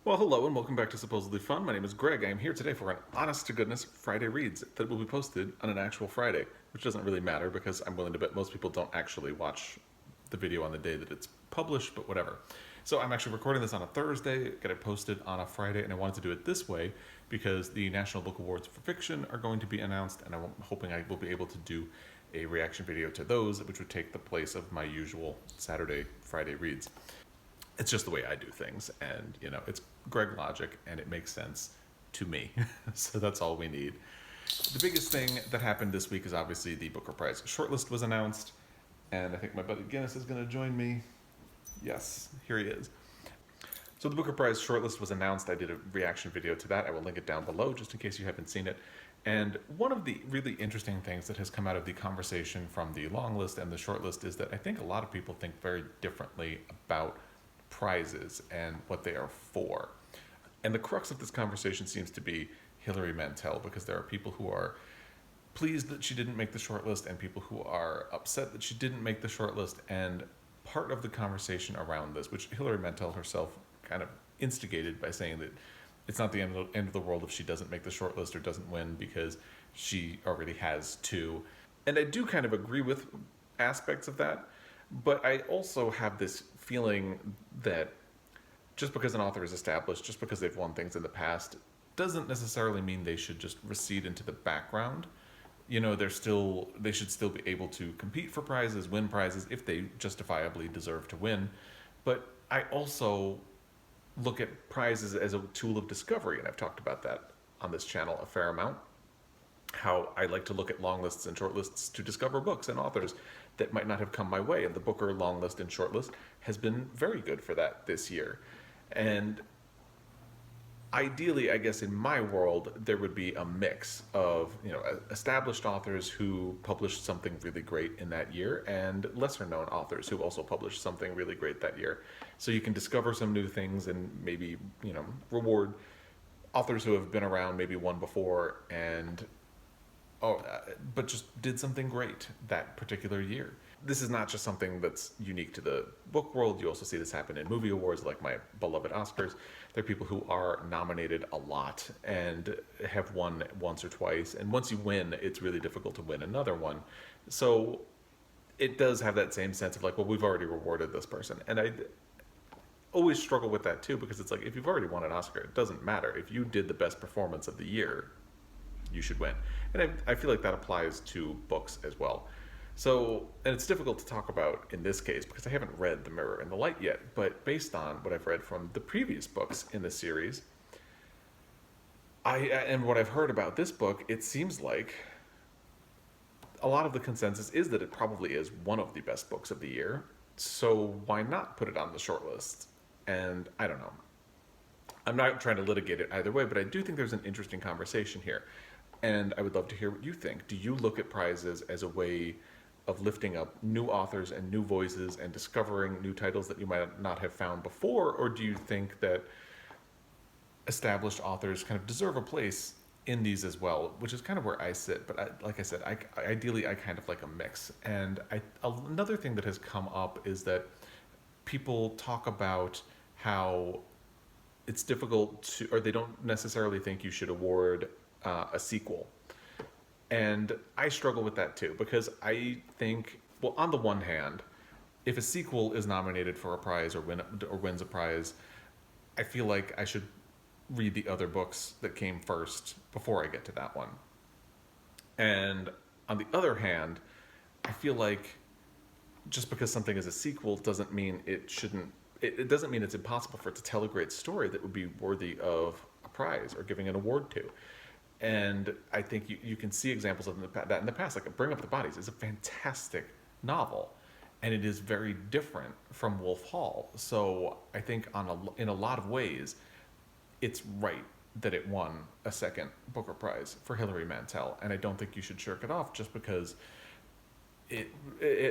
Well, hello and welcome back to Supposedly Fun. My name is Greg. I am here today for an honest to goodness Friday Reads that will be posted on an actual Friday, which doesn't really matter because I'm willing to bet most people don't actually watch the video on the day that it's published, but whatever. So I'm actually recording this on a Thursday, get it posted on a Friday, and I wanted to do it this way because the National Book Awards for Fiction are going to be announced, and I'm hoping I will be able to do a reaction video to those, which would take the place of my usual Saturday, Friday reads. It's just the way I do things, and it's Greg logic, and it makes sense to me. So that's all we need. The biggest thing that happened this week is obviously the Booker Prize shortlist was announced, and I think my buddy Guinness is going to join me. Yes, here he is. So the Booker Prize shortlist was announced. I did a reaction video to that. I will link it down below just in case you haven't seen it. And one of the really interesting things that has come out of the conversation from the long list and the shortlist is that I think a lot of people think very differently about prizes and what they are for. And the crux of this conversation seems to be Hilary Mantel, because there are people who are pleased that she didn't make the shortlist and people who are upset that she didn't make the shortlist. And part of the conversation around this, which Hilary Mantel herself kind of instigated by saying that it's not the end of the world if she doesn't make the shortlist or doesn't win because she already has two. And I do kind of agree with aspects of that, but I also have this feeling that just because an author is established, just because they've won things in the past, doesn't necessarily mean they should just recede into the background. They should still be able to compete for prizes, win prizes if they justifiably deserve to win. But I also look at prizes as a tool of discovery, and I've talked about that on this channel a fair amount. How I like to look at long lists and short lists to discover books and authors that might not have come my way, and the Booker long list and short list has been very good for that this year. And ideally, I guess in my world, there would be a mix of established authors who published something really great in that year and lesser known authors who also published something really great that year. So you can discover some new things and maybe reward authors who have been around, maybe one before, and but just did something great that particular year. This is not just something that's unique to the book world. You also see this happen in movie awards like my beloved Oscars. There are people who are nominated a lot and have won once or twice. And once you win, it's really difficult to win another one. So it does have that same sense of like, well, we've already rewarded this person. And I always struggle with that too, because it's like, if you've already won an Oscar, it doesn't matter. If you did the best performance of the year, you should win. And I feel like that applies to books as well. So, and it's difficult to talk about in this case because I haven't read The Mirror and the Light yet, but based on what I've read from the previous books in this series, and what I've heard about this book, it seems like a lot of the consensus is that it probably is one of the best books of the year. So why not put it on the shortlist? And I don't know. I'm not trying to litigate it either way, but I do think there's an interesting conversation here. And I would love to hear what you think. Do you look at prizes as a way of lifting up new authors and new voices and discovering new titles that you might not have found before? Or do you think that established authors kind of deserve a place in these as well, which is kind of where I sit. But like I said, ideally I kind of like a mix. And another thing that has come up is that people talk about how it's difficult to, or they don't necessarily think you should award a sequel. And I struggle with that too, because I think, well, on the one hand, if a sequel is nominated for a prize or wins a prize, I feel like I should read the other books that came first before I get to that one. And on the other hand, I feel like just because something is a sequel doesn't mean it doesn't mean it's impossible for it to tell a great story that would be worthy of a prize or giving an award to. And I think you can see examples of that in the past. Like Bring Up the Bodies is a fantastic novel, and it is very different from Wolf Hall. So I think in a lot of ways, it's right that it won a second Booker Prize for Hilary Mantel, and I don't think you should shirk it off just because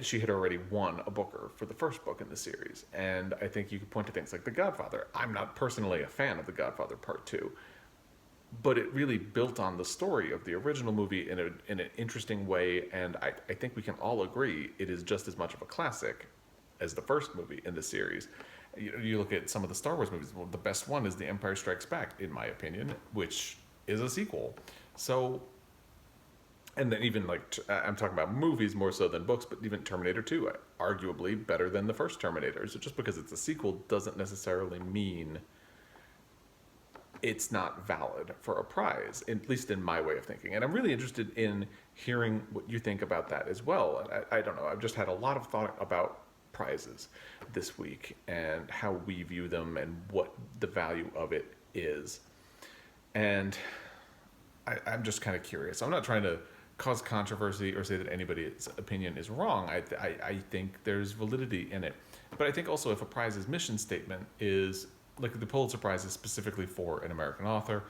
she had already won a Booker for the first book in the series. And I think you could point to things like The Godfather. I'm not personally a fan of The Godfather Part 2, but it really built on the story of the original movie in an interesting way, and I think we can all agree it is just as much of a classic as the first movie in the series. You look at some of the Star Wars movies. Well, the best one is The Empire Strikes Back, in my opinion, which is a sequel. So, and then even like I'm talking about movies more so than books, but even Terminator 2, arguably better than the first Terminator. So just because it's a sequel doesn't necessarily mean it's not valid for a prize, at least in my way of thinking. And I'm really interested in hearing what you think about that as well. And I don't know, I've just had a lot of thought about prizes this week and how we view them and what the value of it is. And I'm just kind of curious. I'm not trying to cause controversy or say that anybody's opinion is wrong. I think there's validity in it. But I think also if a prize's mission statement is, like the Pulitzer Prize is specifically for an American author,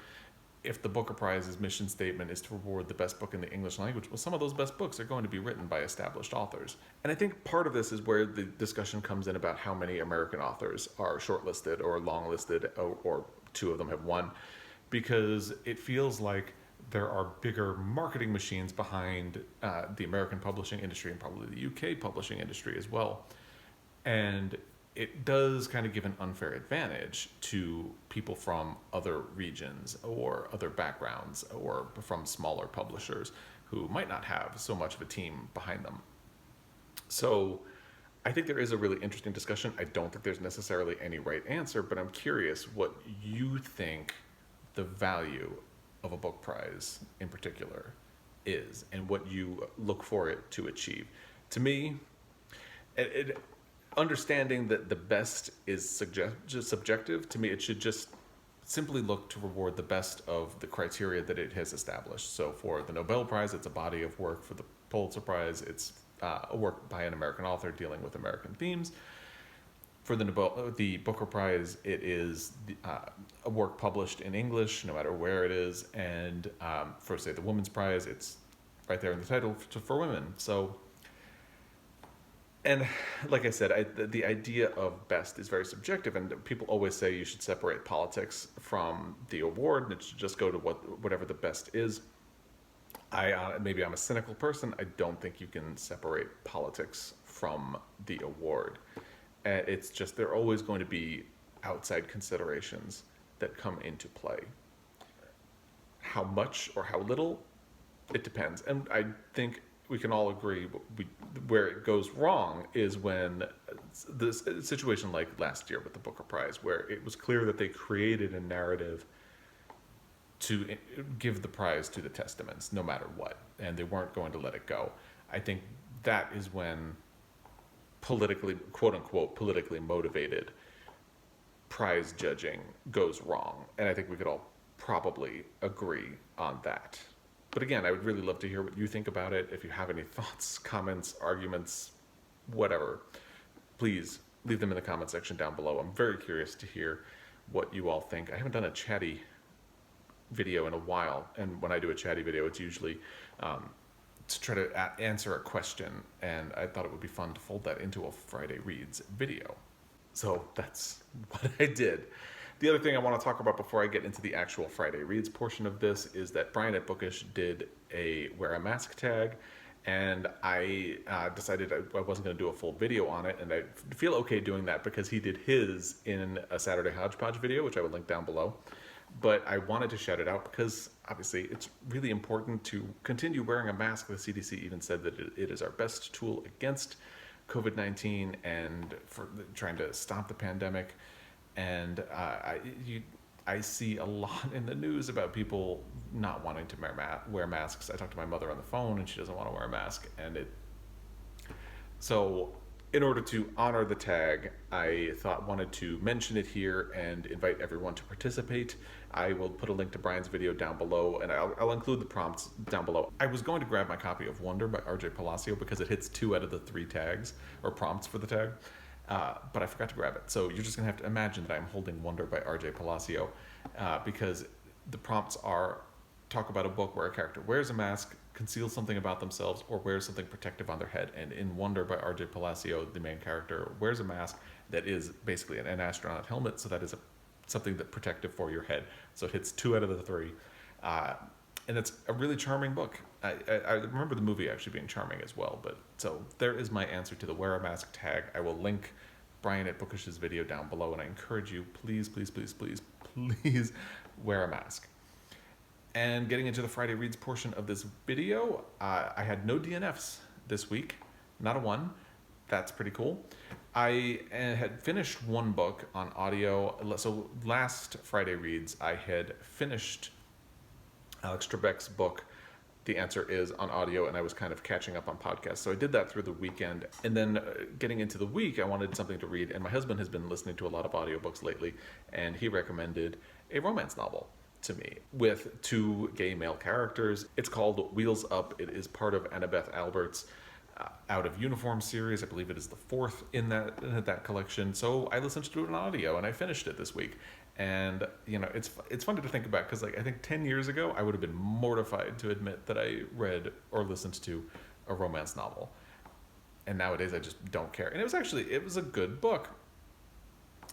if the Booker Prize's mission statement is to reward the best book in the English language, well, some of those best books are going to be written by established authors. And I think part of this is where the discussion comes in about how many American authors are shortlisted or longlisted, or two of them have won, because it feels like there are bigger marketing machines behind the American publishing industry and probably the UK publishing industry as well. And it does kind of give an unfair advantage to people from other regions or other backgrounds or from smaller publishers who might not have so much of a team behind them. So I think there is a really interesting discussion. I don't think there's necessarily any right answer, but I'm curious what you think the value of a book prize in particular is and what you look for it to achieve. To me, understanding that the best is subjective, to me it should just simply look to reward the best of the criteria that it has established. So for the Nobel Prize, it's a body of work. For the Pulitzer Prize, it's a work by an American author dealing with American themes. For the Booker Prize, it is a work published in English, no matter where it is. And for, say, the Women's Prize, it's right there in the title for women. So, and like I said, the idea of best is very subjective, and people always say you should separate politics from the award, and it should just go to whatever the best is. Maybe I'm a cynical person. I don't think you can separate politics from the award. It's just there are always going to be outside considerations that come into play. How much or how little, it depends. And I think we can all agree where it goes wrong is when this situation like last year with the Booker Prize, where it was clear that they created a narrative to give the prize to the Testaments no matter what, and they weren't going to let it go. I think that is when politically, quote unquote, politically motivated prize judging goes wrong. And I think we could all probably agree on that. But again, I would really love to hear what you think about it. If you have any thoughts, comments, arguments, whatever, please leave them in the comment section down below. I'm very curious to hear what you all think. I haven't done a chatty video in a while, and when I do a chatty video, it's usually to try to answer a question, and I thought it would be fun to fold that into a Friday Reads video. So that's what I did. The other thing I want to talk about before I get into the actual Friday Reads portion of this is that Brian at Bookish did a wear a mask tag, and I decided I wasn't going to do a full video on it, and I feel okay doing that because he did his in a Saturday Hodgepodge video, which I would link down below. But I wanted to shout it out because obviously it's really important to continue wearing a mask. The CDC even said that it is our best tool against COVID-19 and for trying to stop the pandemic. And I see a lot in the news about people not wanting to wear masks. I talked to my mother on the phone, and she doesn't want to wear a mask. So in order to honor the tag, I wanted to mention it here and invite everyone to participate. I will put a link to Brian's video down below, and I'll include the prompts down below. I was going to grab my copy of Wonder by RJ Palacio because it hits 2 out of the 3 tags, or prompts for the tag, but I forgot to grab it. So you're just gonna have to imagine that I'm holding Wonder by RJ Palacio because the prompts are talk about a book where a character wears a mask, conceals something about themselves, or wears something protective on their head. And in Wonder by RJ Palacio, the main character wears a mask that is basically an astronaut helmet, so that is something that's protective for your head. So it hits 2 out of the 3. And it's a really charming book. I remember the movie actually being charming as well. But so there is my answer to the wear a mask tag. I will link Brian at Bookish's video down below, and I encourage you, please, please, please, please, please wear a mask. And getting into the Friday Reads portion of this video, I had no DNFs this week, not a one. That's pretty cool. I had finished one book on audio. So last Friday Reads, I had finished Alex Trebek's book, The Answer Is, on audio, and I was kind of catching up on podcasts. So I did that through the weekend. And then getting into the week, I wanted something to read. And my husband has been listening to a lot of audiobooks lately, and he recommended a romance novel to me with two gay male characters. It's called Wheels Up. It is part of Annabeth Albert's Out of Uniform series. I believe it is the fourth in that collection. So I listened to it on audio, and I finished it this week. And it's fun to think about, because like I think 10 years ago I would have been mortified to admit that I read or listened to a romance novel, and nowadays I just don't care. And it was a good book.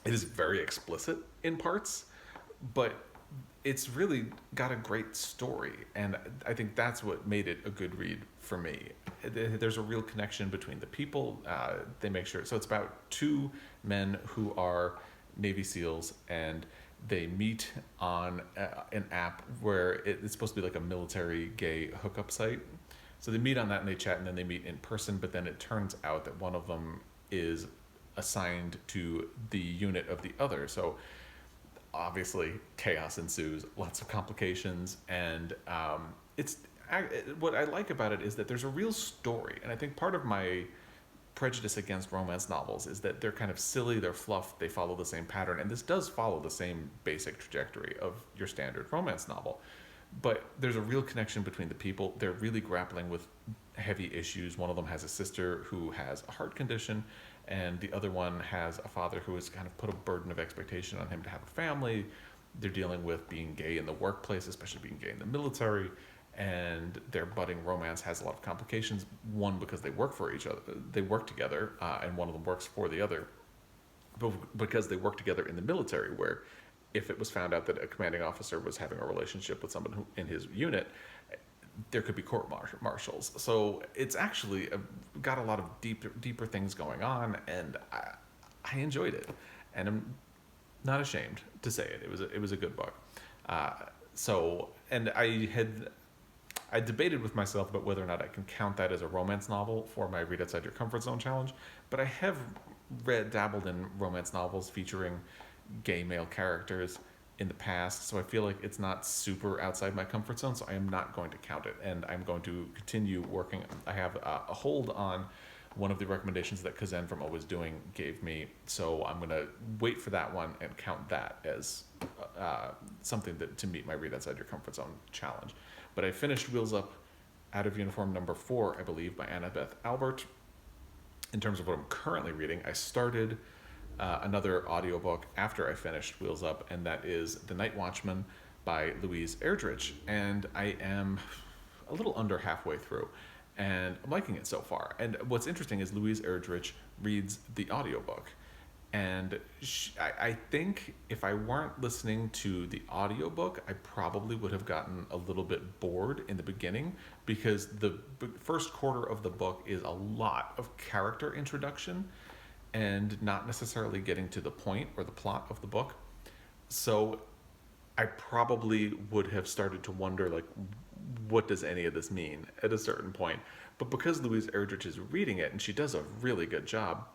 It is very explicit in parts, but it's really got a great story, and I think that's what made it a good read for me. There's a real connection between the people. They make sure, so it's about two men who are Navy SEALs, and they meet on an app where it's supposed to be like a military gay hookup site. So they meet on that and they chat, and then they meet in person, but then it turns out that one of them is assigned to the unit of the other. So obviously chaos ensues, lots of complications, and what I like about it is that there's a real story. And I think part of my prejudice against romance novels is that they're kind of silly, they're fluff, they follow the same pattern, and this does follow the same basic trajectory of your standard romance novel. But there's a real connection between the people. They're really grappling with heavy issues. One of them has a sister who has a heart condition, and the other one has a father who has kind of put a burden of expectation on him to have a family. They're dealing with being gay in the workplace, especially being gay in the military, and their budding romance has a lot of complications. One, because they work for each other, they work together, and one of them works for the other, but because they work together in the military, where if it was found out that a commanding officer was having a relationship with someone who, in his unit, there could be court martials. So it's actually got a lot of deeper things going on, and I enjoyed it, and I'm not ashamed to say it. It was a good book. And I debated with myself about whether or not I can count that as a romance novel for my Read Outside Your Comfort Zone challenge, but I have dabbled in romance novels featuring gay male characters in the past, so I feel like it's not super outside my comfort zone, so I am not going to count it, and I'm going to continue working. I have a hold on one of the recommendations that Kazan from Always Doing gave me, so I'm going to wait for that one and count that as something that to meet my Read Outside Your Comfort Zone challenge. But I finished Wheels Up, Out of Uniform number 4, I believe, by Annabeth Albert. In terms of what I'm currently reading, I started another audiobook after I finished Wheels Up, and that is The Night Watchman by Louise Erdrich, and I am a little under halfway through, and I'm liking it so far. And what's interesting is Louise Erdrich reads the audiobook, and I think if I weren't listening to the audiobook, I probably would have gotten a little bit bored in the beginning, because the first quarter of the book is a lot of character introduction and not necessarily getting to the point or the plot of the book. So I probably would have started to wonder, like, what does any of this mean at a certain point? But because Louise Erdrich is reading it, and she does a really good job,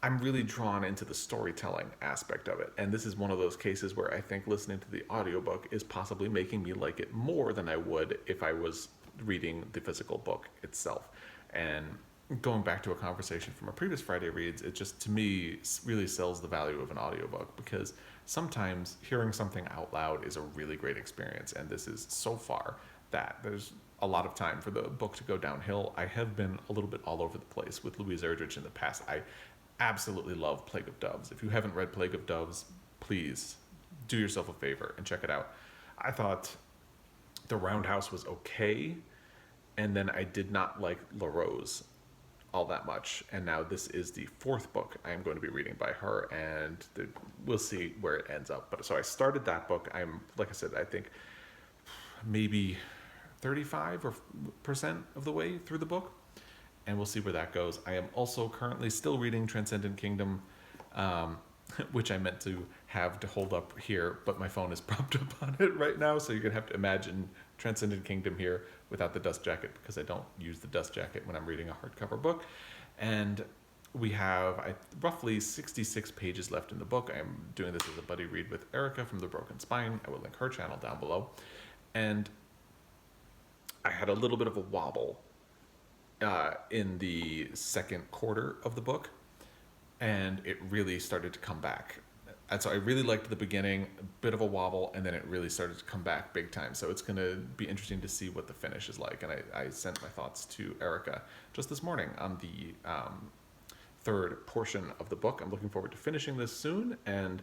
I'm really drawn into the storytelling aspect of it. And this is one of those cases where I think listening to the audiobook is possibly making me like it more than I would if I was reading the physical book itself. And going back to a conversation from a previous Friday Reads, it just, to me, really sells the value of an audiobook, because sometimes hearing something out loud is a really great experience, and this is so far that. There's a lot of time for the book to go downhill. I have been a little bit all over the place with Louise Erdrich in the past. I absolutely love Plague of Doves. If you haven't read Plague of Doves, please do yourself a favor and check it out. I thought The Roundhouse was okay, and then I did not like La Rose all that much, and now this is the 4th book I am going to be reading by her, and we'll see where it ends up. But so I started that book. I'm, like I said, I think maybe 35% of the way through the book, and we'll see where that goes. I am also currently still reading Transcendent Kingdom, which I meant to have to hold up here, but my phone is propped up on it right now, so you're going to have to imagine Transcendent Kingdom here without the dust jacket, because I don't use the dust jacket when I'm reading a hardcover book. And we have roughly 66 pages left in the book. I am doing this as a buddy read with Erica from The Broken Spine. I will link her channel down below. And I had a little bit of a wobble in the second quarter of the book, and it really started to come back. And so I really liked the beginning, a bit of a wobble, and then it really started to come back big time. So it's going to be interesting to see what the finish is like. And I sent my thoughts to Erica just this morning on the third portion of the book. I'm looking forward to finishing this soon, and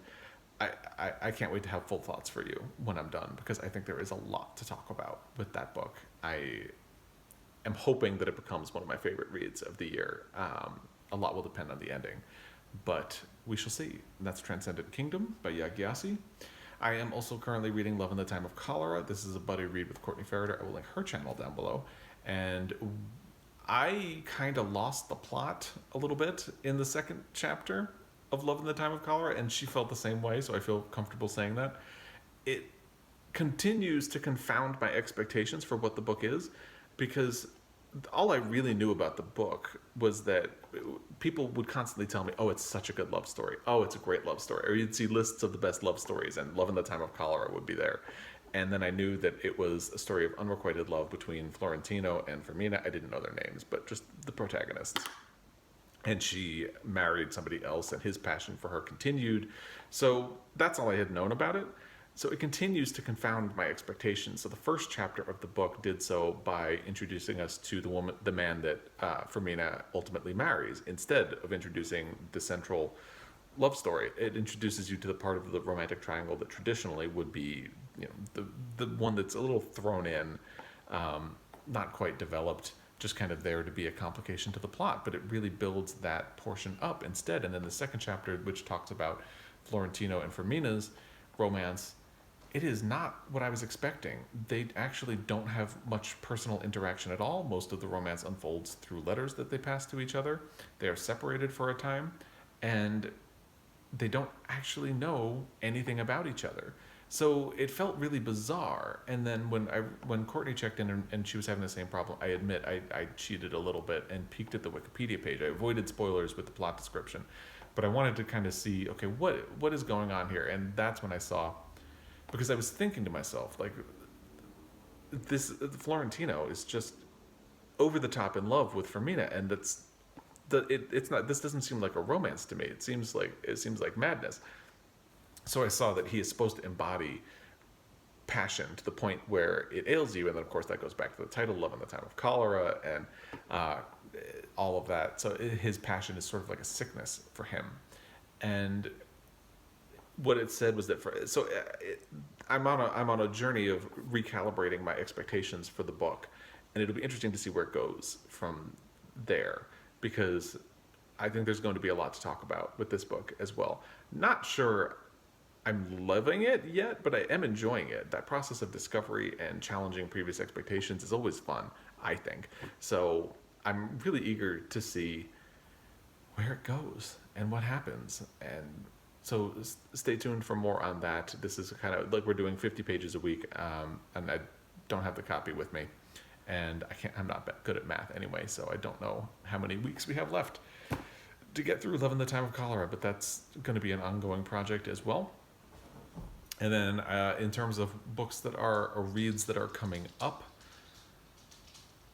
I can't wait to have full thoughts for you when I'm done, because I think there is a lot to talk about with that book. I am hoping that it becomes one of my favorite reads of the year. A lot will depend on the ending, but we shall see. And that's Transcendent Kingdom by Gyasi. I am also currently reading Love in the Time of Cholera. This is a buddy read with Courtney Farrader. I will link her channel down below. And I kind of lost the plot a little bit in the second chapter of Love in the Time of Cholera, and she felt the same way, so I feel comfortable saying that. It continues to confound my expectations for what the book is, because all I really knew about the book was that people would constantly tell me, oh, it's such a good love story. Oh, it's a great love story. Or you'd see lists of the best love stories, and Love in the Time of Cholera would be there. And then I knew that it was a story of unrequited love between Florentino and Fermina. I didn't know their names, but just the protagonists. And she married somebody else, and his passion for her continued. So that's all I had known about it. So it continues to confound my expectations. So the first chapter of the book did so by introducing us to the man that Fermina ultimately marries, instead of introducing the central love story. It introduces you to the part of the romantic triangle that traditionally would be, the one that's a little thrown in, not quite developed, just kind of there to be a complication to the plot. But it really builds that portion up instead. And then the second chapter, which talks about Florentino and Fermina's romance, it is not what I was expecting. They actually don't have much personal interaction at all. Most of the romance unfolds through letters that they pass to each other. They are separated for a time, and they don't actually know anything about each other. So it felt really bizarre. And then when Courtney checked in and she was having the same problem, I admit I cheated a little bit and peeked at the Wikipedia page. I avoided spoilers with the plot description, but I wanted to kind of see, okay, what is going on here? And that's when I saw, because I was thinking to myself, like, this Florentino is just over the top in love with Fermina, and it's not. This doesn't seem like a romance to me. It seems like madness. So I saw that he is supposed to embody passion to the point where it ails you, and then of course that goes back to the title, Love in the Time of Cholera, and all of that. So his passion is sort of like a sickness for him, and what it said was that I'm on a journey of recalibrating my expectations for the book, and it'll be interesting to see where it goes from there, because I think there's going to be a lot to talk about with this book as well. Not sure I'm loving it yet, but I am enjoying it. That process of discovery and challenging previous expectations is always fun, I think. So I'm really eager to see where it goes and what happens. And so stay tuned for more on that. This is kind of like we're doing 50 pages a week, and I don't have the copy with me, and I'm not good at math anyway, so I don't know how many weeks we have left to get through Love in the Time of Cholera, but that's going to be an ongoing project as well. And then in terms of books that are or reads that are coming up,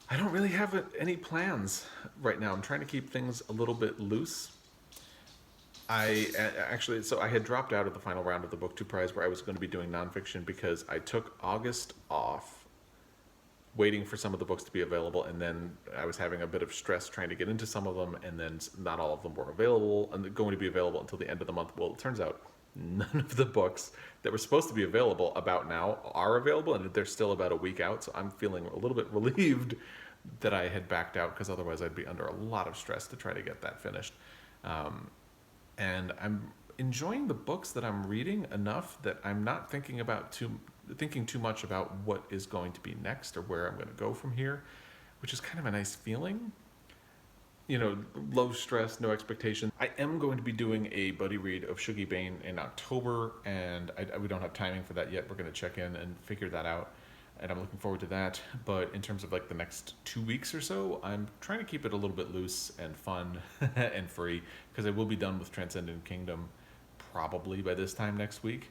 I don't really have any plans right now. I'm trying to keep things a little bit loose. I had dropped out of the final round of the Book 2 Prize, where I was going to be doing nonfiction, because I took August off waiting for some of the books to be available, and then I was having a bit of stress trying to get into some of them, and then not all of them were available and they're going to be available until the end of the month. Well, it turns out none of the books that were supposed to be available about now are available, and they're still about a week out, so I'm feeling a little bit relieved that I had backed out, because otherwise I'd be under a lot of stress to try to get that finished. And I'm enjoying the books that I'm reading enough that I'm not thinking too much about what is going to be next or where I'm going to go from here, which is kind of a nice feeling. You know, low stress, no expectation. I am going to be doing a buddy read of Shuggy Bane in October, and we don't have timing for that yet. We're going to check in and figure that out, and I'm looking forward to that. But in terms of like the next 2 weeks or so, I'm trying to keep it a little bit loose and fun and free, because I will be done with Transcendent Kingdom probably by this time next week,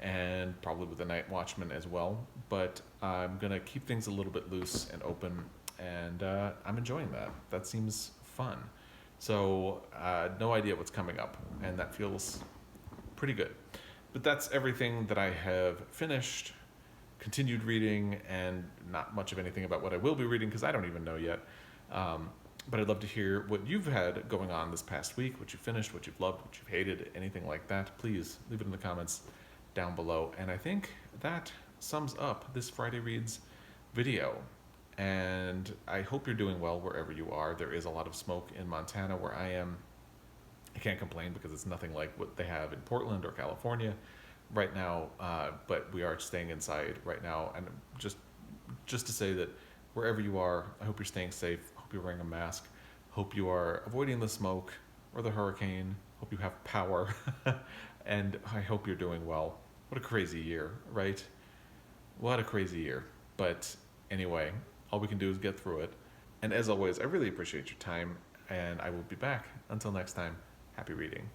and probably with the Night Watchman as well. But I'm going to keep things a little bit loose and open, and I'm enjoying that. That seems fun. So no idea what's coming up, and that feels pretty good. But that's everything that I have finished, continued reading, and not much of anything about what I will be reading because I don't even know yet. But I'd love to hear what you've had going on this past week, what you finished, what you've loved, what you've hated, anything like that. Please leave it in the comments down below. And I think that sums up this Friday Reads video. And I hope you're doing well wherever you are. There is a lot of smoke in Montana where I am. I can't complain because it's nothing like what they have in Portland or California right now, but we are staying inside right now. And just to say that wherever you are, I hope you're staying safe. Hope you're wearing a mask. Hope you are avoiding the smoke or the hurricane. Hope you have power. And I hope you're doing well. What a crazy year, right? What a crazy year. But anyway, all we can do is get through it. And as always, I really appreciate your time, and I will be back. Until next time, happy reading.